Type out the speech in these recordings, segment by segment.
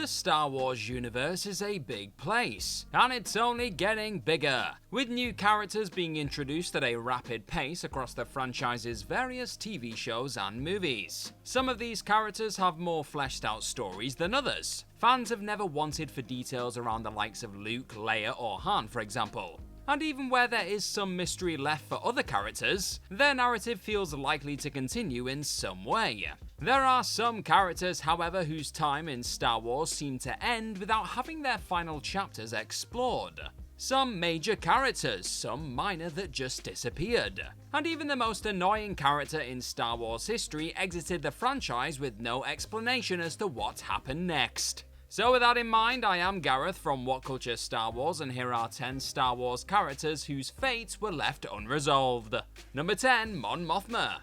The Star Wars universe is a big place, and it's only getting bigger, with new characters being introduced at a rapid pace across the franchise's various TV shows and movies. Some of these characters have more fleshed out stories than others. Fans have never wanted for details around the likes of Luke, Leia, or Han, for example. And even where there is some mystery left for other characters, their narrative feels likely to continue in some way. There are some characters, however, whose time in Star Wars seem to end without having their final chapters explored. Some major characters, some minor that just disappeared. And even the most annoying character in Star Wars history exited the franchise with no explanation as to what happened next. So with that in mind, I am Gareth from What Culture Star Wars, and here are 10 Star Wars characters whose fates were left unresolved. Number 10, Mon Mothma.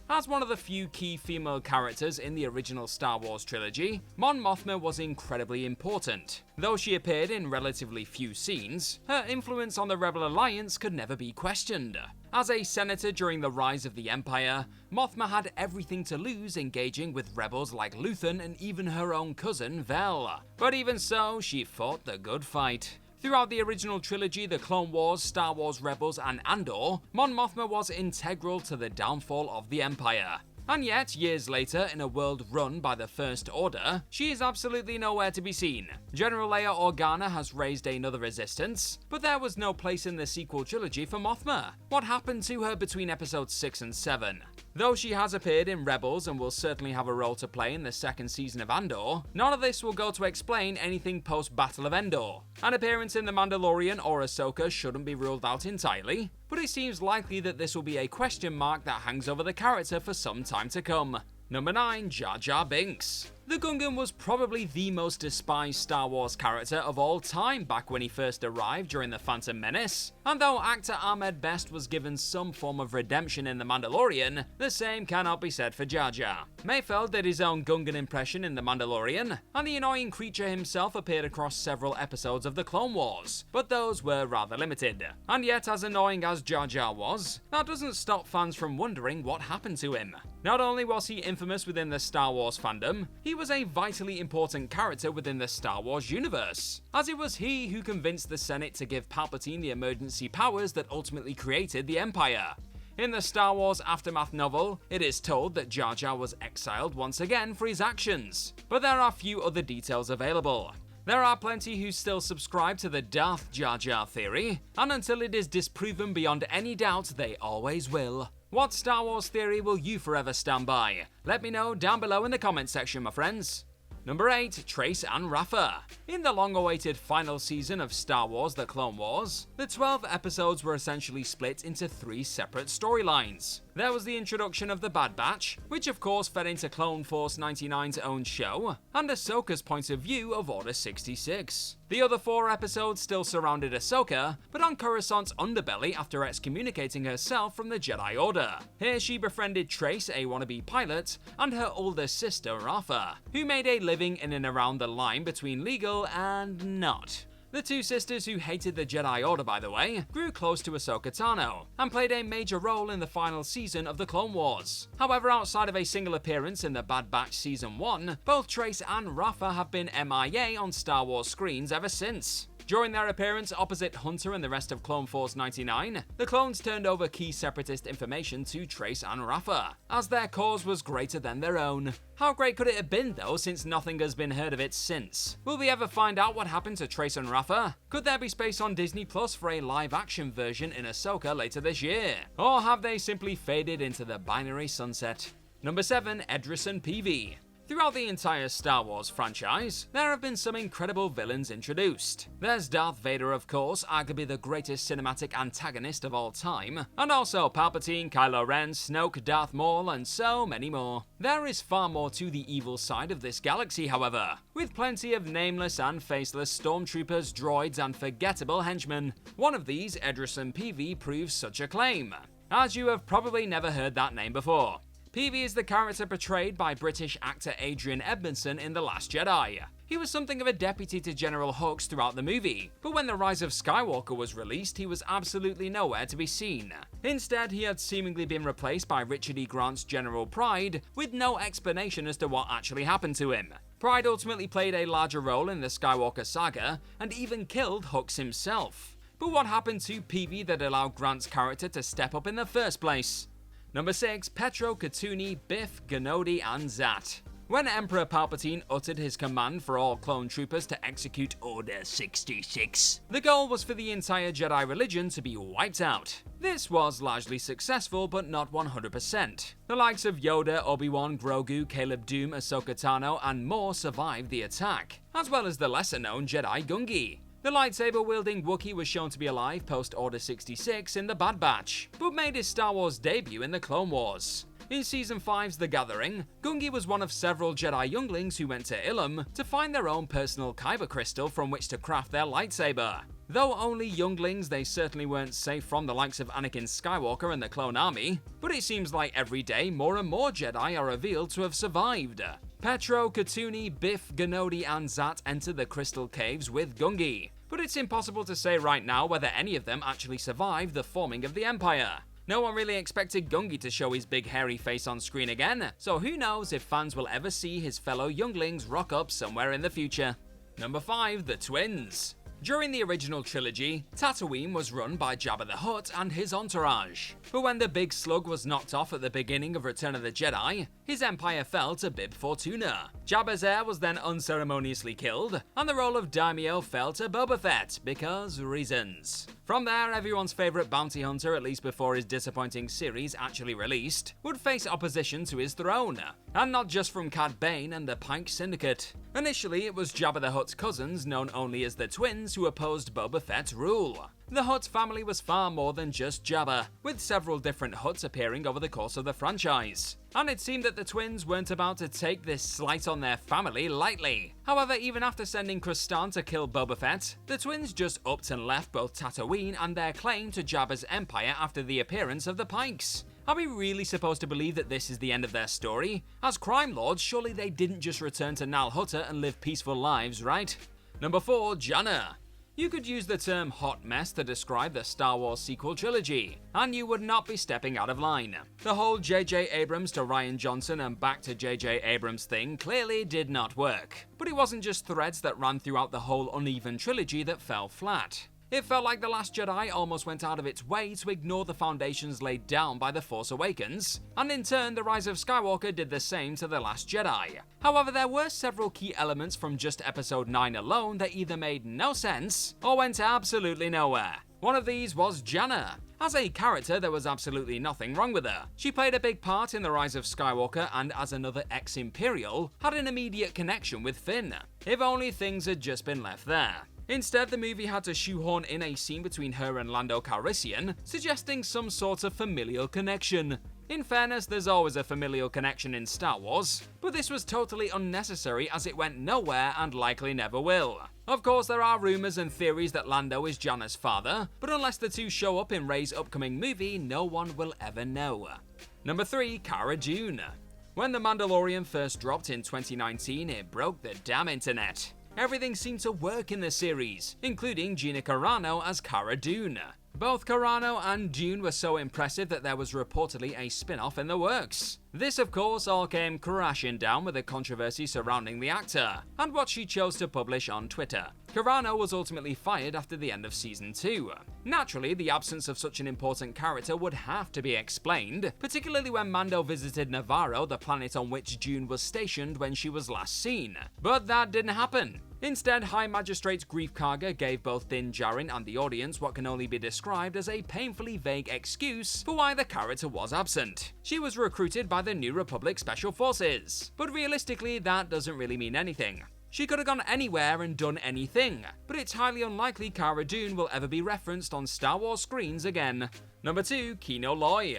As one of the few key female characters in the original Star Wars trilogy, Mon Mothma was incredibly important. Though she appeared in relatively few scenes, her influence on the Rebel Alliance could never be questioned. As a senator during the rise of the Empire, Mothma had everything to lose engaging with rebels like Luthen and even her own cousin Vel. But even so, she fought the good fight. Throughout the original trilogy, The Clone Wars, Star Wars Rebels, and Andor, Mon Mothma was integral to the downfall of the Empire. And yet, years later, in a world run by the First Order, she is absolutely nowhere to be seen. General Leia Organa has raised another resistance, but there was no place in the sequel trilogy for Mothma. What happened to her between episodes 6 and 7? Though she has appeared in Rebels and will certainly have a role to play in the second season of Andor, none of this will go to explain anything post-Battle of Endor. An appearance in The Mandalorian or Ahsoka shouldn't be ruled out entirely, but it seems likely that this will be a question mark that hangs over the character for some time to come. Number 9, Jar Binks. The Gungan was probably the most despised Star Wars character of all time back when he first arrived during The Phantom Menace, and though actor Ahmed Best was given some form of redemption in The Mandalorian, the same cannot be said for Jar Jar. Mayfeld did his own Gungan impression in The Mandalorian, and the annoying creature himself appeared across several episodes of The Clone Wars, but those were rather limited. And yet, as annoying as Jar Jar was, that doesn't stop fans from wondering what happened to him. Not only was he infamous within the Star Wars fandom, he was a vitally important character within the Star Wars universe, as it was he who convinced the Senate to give Palpatine the emergency powers that ultimately created the Empire. In the Star Wars Aftermath novel, it is told that Jar Jar was exiled once again for his actions, but there are few other details available. There are plenty who still subscribe to the Darth Jar Jar theory, and until it is disproven beyond any doubt, they always will. What Star Wars theory will you forever stand by? Let me know down below in the comment section, my friends. Number 8, Trace and Rafa. In the long-awaited final season of Star Wars The Clone Wars, the 12 episodes were essentially split into 3 separate storylines. There was the introduction of the Bad Batch, which of course fed into Clone Force 99's own show, and Ahsoka's point of view of Order 66. The other 4 episodes still surrounded Ahsoka, but on Coruscant's underbelly after excommunicating herself from the Jedi Order. Here she befriended Trace, a wannabe pilot, and her older sister Rafa, who made a living in and around the line between legal and not. The two sisters, who hated the Jedi Order by the way, grew close to Ahsoka Tano, and played a major role in the final season of The Clone Wars. However, outside of a single appearance in the Bad Batch Season 1, both Trace and Rafa have been MIA on Star Wars screens ever since. During their appearance opposite Hunter and the rest of Clone Force 99, the clones turned over key separatist information to Trace and Rafa, as their cause was greater than their own. How great could it have been though, since nothing has been heard of it since? Will we ever find out what happened to Trace and Rafa? Could there be space on Disney Plus for a live-action version in Ahsoka later this year? Or have they simply faded into the binary sunset? Number 7, Edris and Peavy. Throughout the entire Star Wars franchise, there have been some incredible villains introduced. There's Darth Vader, of course, arguably the greatest cinematic antagonist of all time, and also Palpatine, Kylo Ren, Snoke, Darth Maul, and so many more. There is far more to the evil side of this galaxy, however, with plenty of nameless and faceless stormtroopers, droids, and forgettable henchmen. One of these, Edris and Peavy, proves such a claim, as you have probably never heard that name before. Peavy is the character portrayed by British actor Adrian Edmondson in The Last Jedi. He was something of a deputy to General Hux throughout the movie, but when The Rise of Skywalker was released, he was absolutely nowhere to be seen. Instead, he had seemingly been replaced by Richard E. Grant's General Pryde, with no explanation as to what actually happened to him. Pride ultimately played a larger role in the Skywalker saga and even killed Hux himself. But what happened to Peavey that allowed Grant's character to step up in the first place? Number 6. Petro, Katuni, Biff, Gnodi, and Zat. When Emperor Palpatine uttered his command for all clone troopers to execute Order 66, the goal was for the entire Jedi religion to be wiped out. This was largely successful, but not 100%. The likes of Yoda, Obi-Wan, Grogu, Caleb Dume, Ahsoka Tano, and more survived the attack, as well as the lesser-known Jedi Gungi. The lightsaber-wielding Wookiee was shown to be alive post-Order 66 in the Bad Batch, but made his Star Wars debut in the Clone Wars. In Season 5's The Gathering, Gungi was one of several Jedi younglings who went to Ilum to find their own personal kyber crystal from which to craft their lightsaber. Though only younglings, they certainly weren't safe from the likes of Anakin Skywalker and the Clone Army, but it seems like every day more and more Jedi are revealed to have survived. Petro, Katuni, Biff, Gnodi, and Zat entered the Crystal Caves with Gungi, but it's impossible to say right now whether any of them actually survived the forming of the Empire. No one really expected Gungi to show his big hairy face on screen again, so who knows if fans will ever see his fellow younglings rock up somewhere in the future. Number 5. The Twins. During the original trilogy, Tatooine was run by Jabba the Hutt and his entourage. But when the big slug was knocked off at the beginning of Return of the Jedi, his empire fell to Bib Fortuna. Jabba's heir was then unceremoniously killed, and the role of Daimyo fell to Boba Fett, because reasons. From there, everyone's favourite bounty hunter, at least before his disappointing series actually released, would face opposition to his throne, and not just from Cad Bane and the Pike Syndicate. Initially, it was Jabba the Hutt's cousins, known only as the Twins, who opposed Boba Fett's rule. The Hutt family was far more than just Jabba, with several different Hutts appearing over the course of the franchise. And it seemed that the Twins weren't about to take this slight on their family lightly. However, even after sending Kristan to kill Boba Fett, the Twins just upped and left both Tatooine and their claim to Jabba's empire after the appearance of the Pikes. Are we really supposed to believe that this is the end of their story? As crime lords, surely they didn't just return to Nal Hutta and live peaceful lives, right? Number 4. Janna. You could use the term hot mess to describe the Star Wars sequel trilogy, and you would not be stepping out of line. The whole J.J. Abrams to Rian Johnson and back to J.J. Abrams thing clearly did not work. But it wasn't just threads that ran throughout the whole uneven trilogy that fell flat. It felt like The Last Jedi almost went out of its way to ignore the foundations laid down by The Force Awakens, and in turn The Rise of Skywalker did the same to The Last Jedi. However, there were several key elements from just Episode 9 alone that either made no sense or went absolutely nowhere. One of these was Janna. As a character, there was absolutely nothing wrong with her. She played a big part in The Rise of Skywalker and as another ex-Imperial, had an immediate connection with Finn. If only things had just been left there. Instead, the movie had to shoehorn in a scene between her and Lando Calrissian, suggesting some sort of familial connection. In fairness, there's always a familial connection in Star Wars, but this was totally unnecessary as it went nowhere and likely never will. Of course, there are rumours and theories that Lando is Janna's father, but unless the two show up in Rey's upcoming movie, no one will ever know. Number 3. Cara Dune. When The Mandalorian first dropped in 2019, it broke the damn internet. Everything seemed to work in the series, including Gina Carano as Cara Dune. Both Carano and Dune were so impressive that there was reportedly a spin-off in the works. This, of course, all came crashing down with the controversy surrounding the actor, and what she chose to publish on Twitter. Carano was ultimately fired after the end of Season 2. Naturally, the absence of such an important character would have to be explained, particularly when Mando visited Navarro, the planet on which Dune was stationed when she was last seen. But that didn't happen. Instead, High Magistrate Greef Karga gave both Din Djarin and the audience what can only be described as a painfully vague excuse for why the character was absent. She was recruited by the New Republic Special Forces, but realistically that doesn't really mean anything. She could have gone anywhere and done anything, but it's highly unlikely Cara Dune will ever be referenced on Star Wars screens again. Number 2. Kino Loi.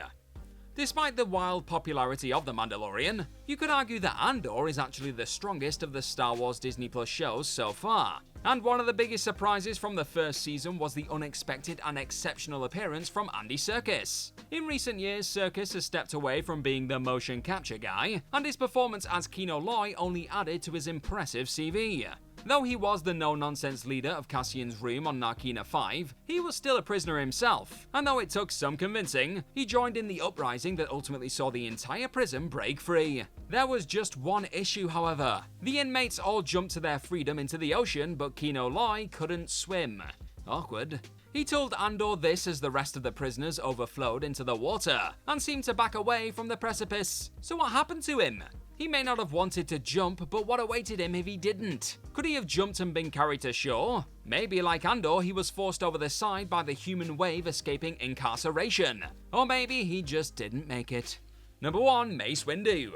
Despite the wild popularity of The Mandalorian, you could argue that Andor is actually the strongest of the Star Wars Disney Plus shows so far. And one of the biggest surprises from the first season was the unexpected and exceptional appearance from Andy Serkis. In recent years, Serkis has stepped away from being the motion capture guy, and his performance as Kino Loi only added to his impressive CV. Though he was the no-nonsense leader of Cassian's room on Narkina 5, he was still a prisoner himself, and though it took some convincing, he joined in the uprising that ultimately saw the entire prison break free. There was just one issue, however. The inmates all jumped to their freedom into the ocean, but Kino Loi couldn't swim. Awkward. He told Andor this as the rest of the prisoners overflowed into the water and seemed to back away from the precipice. So what happened to him? He may not have wanted to jump, but what awaited him if he didn't? Could he have jumped and been carried to shore? Maybe like Andor, he was forced over the side by the human wave escaping incarceration. Or maybe he just didn't make it. Number 1. Mace Windu.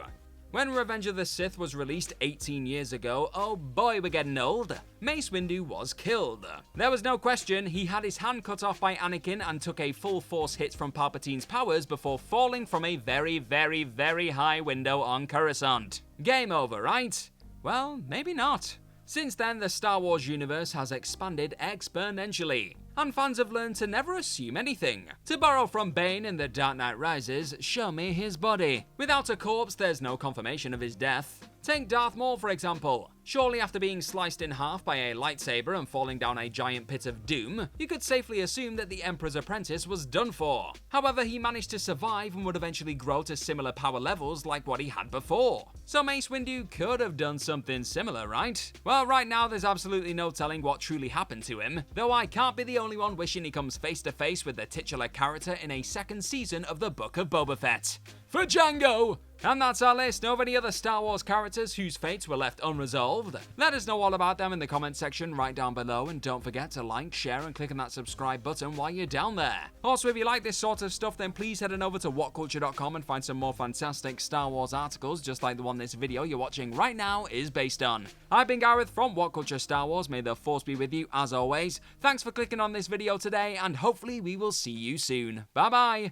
When Revenge of the Sith was released 18 years ago, oh boy, we're getting old, Mace Windu was killed. There was no question, he had his hand cut off by Anakin and took a full force hit from Palpatine's powers before falling from a very, very, very high window on Coruscant. Game over, right? Well, maybe not. Since then, the Star Wars universe has expanded exponentially, and fans have learned to never assume anything. To borrow from Bane in The Dark Knight Rises, show me his body. Without a corpse, there's no confirmation of his death. Take Darth Maul, for example. Surely after being sliced in half by a lightsaber and falling down a giant pit of doom, you could safely assume that the Emperor's apprentice was done for. However, he managed to survive and would eventually grow to similar power levels like what he had before. So Mace Windu could have done something similar, right? Well, right now there's absolutely no telling what truly happened to him, though I can't be the only one wishing he comes face to face with the titular character in a second season of the Book of Boba Fett. For Django! And that's our list. Know of any other Star Wars characters whose fates were left unresolved? Let us know all about them in the comment section right down below, and don't forget to like, share, and click on that subscribe button while you're down there. Also, if you like this sort of stuff, then please head on over to whatculture.com and find some more fantastic Star Wars articles, just like the one this video you're watching right now is based on. I've been Gareth from What Culture Star Wars. May the Force be with you as always. Thanks for clicking on this video today, and hopefully we will see you soon. Bye bye!